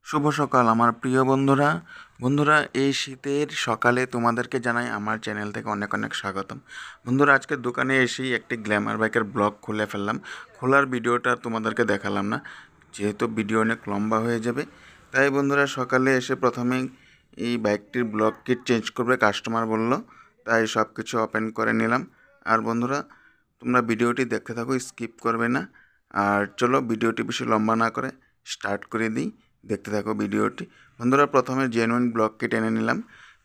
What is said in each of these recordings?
শুভ সকাল আমার প্রিয় বন্ধুরা এই শীতের সকালে তোমাদেরকে জানাই আমার চ্যানেল থেকে অনেক অনেক স্বাগতম। বন্ধুরা, আজকে দোকানে এসেই একটি গ্ল্যামার বাইকের ব্লগ খুলে ফেললাম। খোলার ভিডিওটা তোমাদেরকে দেখালাম না, যেহেতু ভিডিও অনেক লম্বা হয়ে যাবে। তাই বন্ধুরা, সকালে এসে প্রথমেই এই বাইকটির ব্লগ কিট চেঞ্জ করবে কাস্টমার বলল, তাই সব কিছু ওপেন করে নিলাম। আর বন্ধুরা, তোমরা ভিডিওটি দেখতে থাকো, স্কিপ করবে না। আর চলো ভিডিওটি বেশি লম্বা না করে স্টার্ট করে দিই, দেখতে থাকো ভিডিওটি। বন্ধুরা, প্রথমে জেনুইন ব্লক কিট এনে নিলাম।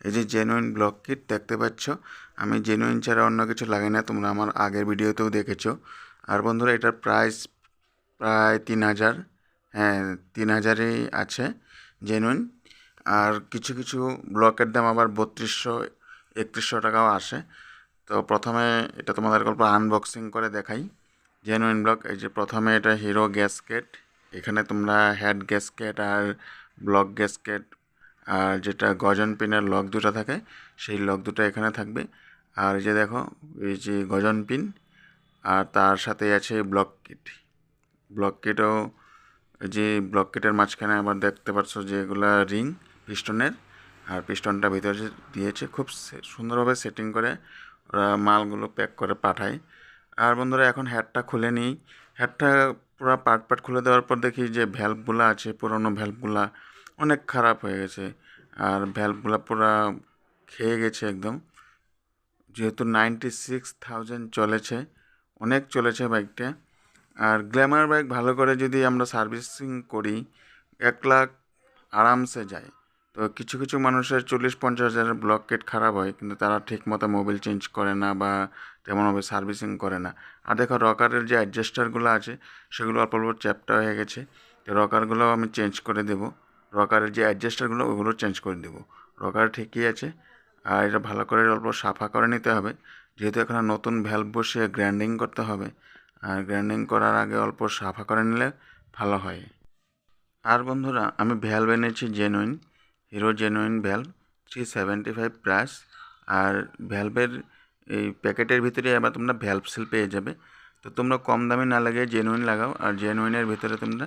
এই যে জেনুইন ব্লক কিট দেখতে পাচ্ছ, আমি জেনুইন ছাড়া অন্য কিছু লাগাই না, তোমরা আমার আগের ভিডিওতেও দেখেছো। আর বন্ধুরা, এটার প্রাইস প্রায় 3000, হ্যাঁ 3000ই আছে জেনুইন। আর কিছু কিছু ব্লকের দাম আবার 3200-3100 টাকাও আসে। তো প্রথমে এটা তোমাদের গল্প আনবক্সিং করে দেখাই। জেনুইন ব্লক, এই যে প্রথমে এটা হিরো গ্যাসকেট, এখানে তোমরা হেড গ্যাসকেট আর ব্লক গ্যাসকেট আর যেটা গজন পিনের লক দুটো থাকে সেই লক দুটো এখানে থাকবে। আর এই যে দেখো, এই যে গজন পিন আর তার সাথে আছে ব্লক কিট। ব্লক কিটও, যে ব্লক কিটের মাঝখানে আবার দেখতে পাচ্ছ যে এগুলা রিং পিস্টনের, আর পিস্টনটা ভিতরে দিয়েছে। খুব সুন্দরভাবে সেটিং করে ওরা মালগুলো প্যাক করে পাঠায়। আর বন্ধুরা, এখন হেডটা খুলে নিই। হেডটা পুরো পার্ট খুলে দেওয়ার পর দেখি যে ভ্যালভগুলো আছে, পুরনো ভ্যালভগুলো অনেক খারাপ হয়ে গেছে। আর ভ্যালভগুলো পুরো খেয়ে গেছে একদম, যেহেতু 96,000 চলেছে, অনেক চলেছে বাইকটা। আর গ্ল্যামার বাইক ভালো করে যদি আমরা সার্ভিসিং করি 1 লাখ আরামসে যায়। তো কিছু কিছু মানুষের 40-50 হাজারের ব্লক কিট খারাপ হয়, কিন্তু তারা ঠিক মতো মোবিল চেঞ্জ করে না বা তেমনভাবে সার্ভিসিং করে না। আর দেখো, রকারের যে অ্যাডজাস্টারগুলো আছে সেগুলো অল্প অল্প চ্যাপ্টা হয়ে গেছে। তো রকারগুলো আমি চেঞ্জ করে দেবো। রকারের যে অ্যাডজাস্টারগুলো ওগুলো চেঞ্জ করে দেবো। রকার ঠিকই আছে। আর এটা ভালো করে অল্প সাফা করে নিতে হবে, যেহেতু এখানে নতুন ভ্যালভ বসিয়ে গ্রাইন্ডিং করতে হবে। আর গ্রাইন্ডিং করার আগে অল্প সাফা করে নিলে ভালো হয়। আর বন্ধুরা, আমি ভ্যালভ এনেছি genuine, Hero genuine valve 375 plus. আর ভ্যালভের এই প্যাকেটের ভিতরে আবার তোমরা ভ্যালভ সিল পেয়ে যাবে। তো তোমরা কম দামে না লাগিয়ে জেনুইন লাগাও, আর জেনুইনের ভিতরে তোমরা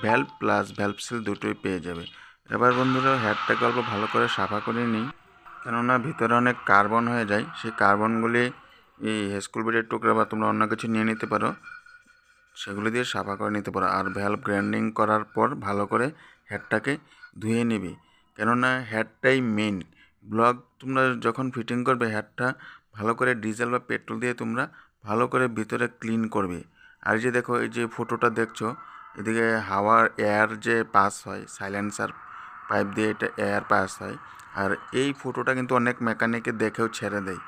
ভ্যালভ প্লাস ভ্যালভ সিল দুটোই পেয়ে যাবে। এবার বন্ধুরা, হেডটাকে অল্প ভালো করে সাফা করে নিই, কেননা ভিতরে অনেক কার্বন হয়ে যায়। সেই কার্বনগুলি এই স্কুল বেডের টুকরা বা তোমরা অন্য কিছু নিয়ে নিতে পারো, সেগুলো দিয়ে সাফা করে নিতে পারো। আর ভ্যালভ গ্রাইন্ডিং করার পর ভালো করে হেডটাকে ধুয়ে নিবি, কেননা হেডটাই মেন। ব্লক তোমরা যখন ফিটিং করবে হেডটা ভালো করে ডিজেল বা পেট্রোল দিয়ে তোমরা ভালো করে ভিতরে ক্লিন করবে। আর যে দেখো, এই যে ফটোটা দেখছো, এদিকে হাওয়ার এয়ার যে পাস হয় সাইলেন্সার পাইপ দিয়ে, এটা এয়ার পাস হয়। আর এই ফটোটা কিন্তু অনেক মেকানিকে দেখেও ছেড়ে দেয়,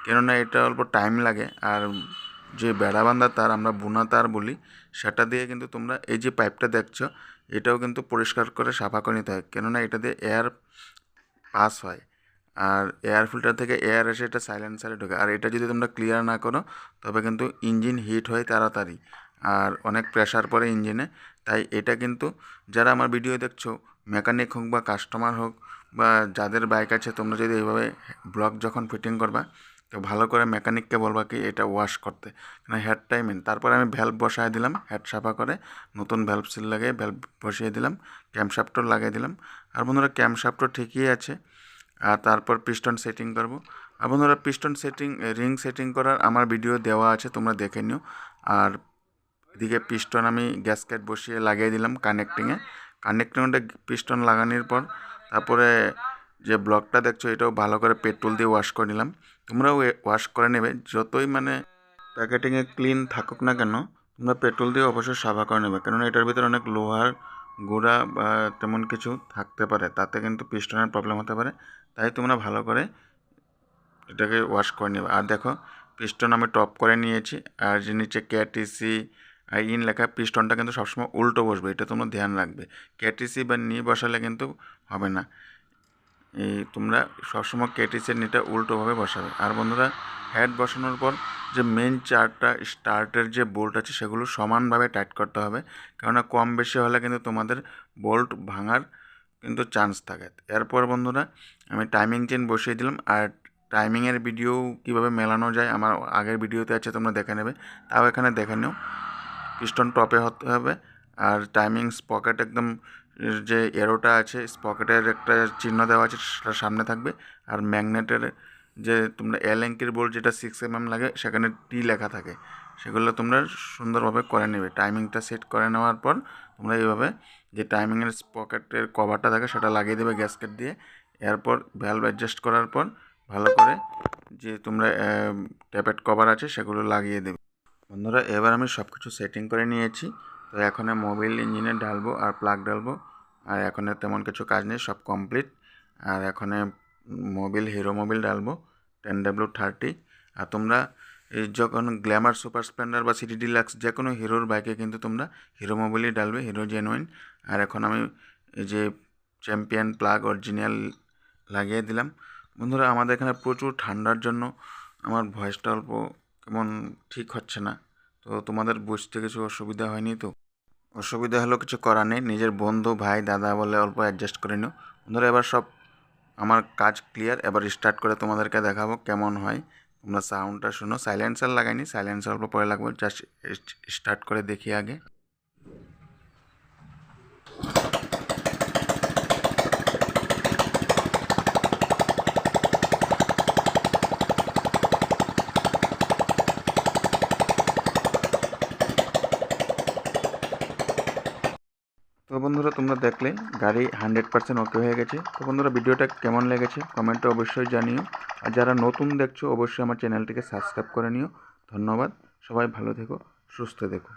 কেননা এটা অল্প টাইম লাগে। আর যে বেড়াবান্ধা তার, আমরা বুনা তার বলি, সেটা দিয়ে কিন্তু তোমরা এই যে পাইপটা দেখছো এটাও কিন্তু পরিষ্কার করে সাফা করে নিতে হয়, কেননা এটা দিয়ে এয়ার পাস হয়। আর এয়ার ফিল্টার থেকে এয়ার এসে এটা সাইলেন্সারে ঢোকে। আর এটা যদি তোমরা ক্লিয়ার না করো তবে কিন্তু ইঞ্জিন হিট হয় তাড়াতাড়ি, আর অনেক প্রেশার পড়ে ইঞ্জিনে। তাই এটা কিন্তু যারা আমার ভিডিও দেখছো, মেকানিক হোক বা কাস্টমার হোক বা যাদের বাইক আছে, তোমরা যদি এইভাবে ব্লক যখন ফিটিং করবা তো ভালো করে মেকানিককে বলবা কি এটা ওয়াশ করতে, কারণ হেডটাই মেন। তারপরে আমি ভ্যালভ বসায় দিলাম, হেড সাফা করে নতুন ভ্যালভ সিল লাগিয়ে ভ্যালভ বসিয়ে দিলাম, ক্যামশাফটও লাগিয়ে দিলাম। আর বন্ধুরা, ক্যামশাফটও ঠিকই আছে। আর তারপর পিস্টন সেটিং করব। আর বন্ধুরা, পিস্টন সেটিং রিং সেটিং করার আমার ভিডিও দেওয়া আছে, তোমরা দেখে নিও। আর এদিকে পিস্টন আমি গ্যাসকেট বসিয়ে লাগিয়ে দিলাম কানেক্টিংটা পিস্টন লাগানোর পর তারপরে যে ব্লকটা দেখছো এটাও ভালো করে পেট্রোল দিয়ে ওয়াশ করে নিলাম। তোমরাও ওয়াশ করে নেবে, যতই মানে প্যাকেটিংয়ে ক্লিন থাকুক না কেন, তোমরা পেট্রোল দিয়ে অবশ্যই সাফা করে নেবে, কেননা এটার ভিতরে অনেক লোহার গুঁড়া বা তেমন কিছু থাকতে পারে, তাতে কিন্তু পিস্টনের প্রবলেম হতে পারে। তাই তোমরা ভালো করে এটাকে ওয়াশ করে নেবে। আর দেখো, পিস্টন আমি টপ করে নিয়েছি, আর যে নিচে কেটিসি আর ইন লেখা, পিস্টনটা কিন্তু সবসময় উল্টো বসবে, এটা তোমরা ধ্যান রাখবে। কেটিসি বা নি বসালে কিন্তু হবে না, এই তোমরা সবসময় কেটিসির নিটা উল্টোভাবে বসাবে। আর বন্ধুরা, হেড বসানোর পর যে মেন চারটা স্টার্টের যে বোল্ট আছে সেগুলো সমানভাবে টাইট করতে হবে, কেননা কম বেশি হলে কিন্তু তোমাদের বোল্ট ভাঙার কিন্তু চান্স থাকে। এরপর বন্ধুরা, আমি টাইমিং চেন বসিয়ে দিলাম। আর টাইমিংয়ের ভিডিও কীভাবে মেলানো যায় আমার আগের ভিডিওতে আছে, তোমরা দেখে নেবে, তাও এখানে দেখে নিও। পিস্টন টপে হতে হবে, আর টাইমিংস পকেট একদম যে এরোটা আছে স্পকেটের একটা চিহ্ন দেওয়া আছে সেটা সামনে থাকবে, আর ম্যাগনেটের যে তোমরা অ্যালেঙ্কির বোল্ট যেটা 6 mm লাগে সেখানে টি লেখা থাকে, সেগুলো তোমরা সুন্দরভাবে করে নেবে। টাইমিংটা সেট করে নেওয়ার পর তোমরা এইভাবে যে টাইমিংয়ের স্পকেটের কভারটা থাকে সেটা লাগিয়ে দেবে গ্যাসকেট দিয়ে। এরপর ভ্যালভ অ্যাডজাস্ট করার পর ভালো করে যে তোমরা ট্যাপেট কভার আছে সেগুলো লাগিয়ে দেবে। বন্ধুরা এবার আমি সব কিছু সেটিং করে নিয়েছি, তো এখন মোবিল ইঞ্জিনে ঢালবো আর প্লাগ ঢালবো, আর এখন তেমন কিছু কাজ নেই, সব কমপ্লিট। আর এখন মোবিল হিরো মোবিল ঢালবো 10W30। আর তোমরা যখন গ্ল্যামার সুপার স্প্লেন্ডার বা সিটি ডিলাক্স যে কোনো হিরোর বাইকে কিন্তু তোমরা হিরো মোবিলই ঢালবে, হিরো জেনুইন। আর এখন আমি এই যে চ্যাম্পিয়ন প্লাগ অরিজিনাল লাগিয়ে দিলাম। বন্ধুরা আমাদের এখানে প্রচুর ঠান্ডার জন্য আমার ভয়েসটা অল্প কেমন ঠিক হচ্ছে না, তো তোমাদের বুঝতে কিছু অসুবিধা হয়নি তো? অসুবিধা হলেও কিছু করার নেই, নিজের বন্ধু ভাই দাদা বলে অল্প অ্যাডজাস্ট করে নিও। বন্ধুরা এবার সব আমার কাজ ক্লিয়ার, এবার স্টার্ট করে তোমাদেরকে দেখাবো কেমন হয়। তোমরা সাউন্ডটা শুনো, সাইলেন্সার লাগাইনি, সাইলেন্সার অল্প পরে লাগবে, জাস্ট স্টার্ট করে দেখি আগে। তো বন্ধুরা তোমরা দেখলে গাড়ি 100% ওকে হয়ে গেছে। তো বন্ধুরা ভিডিওটা কেমন লেগেছে কমেন্টে অবশ্যই জানিও, আর যারা নতুন দেখছো অবশ্যই আমার চ্যানেলটিকে সাবস্ক্রাইব করে নিও। ধন্যবাদ, সবাই ভালো থেকো, সুস্থ থেকো।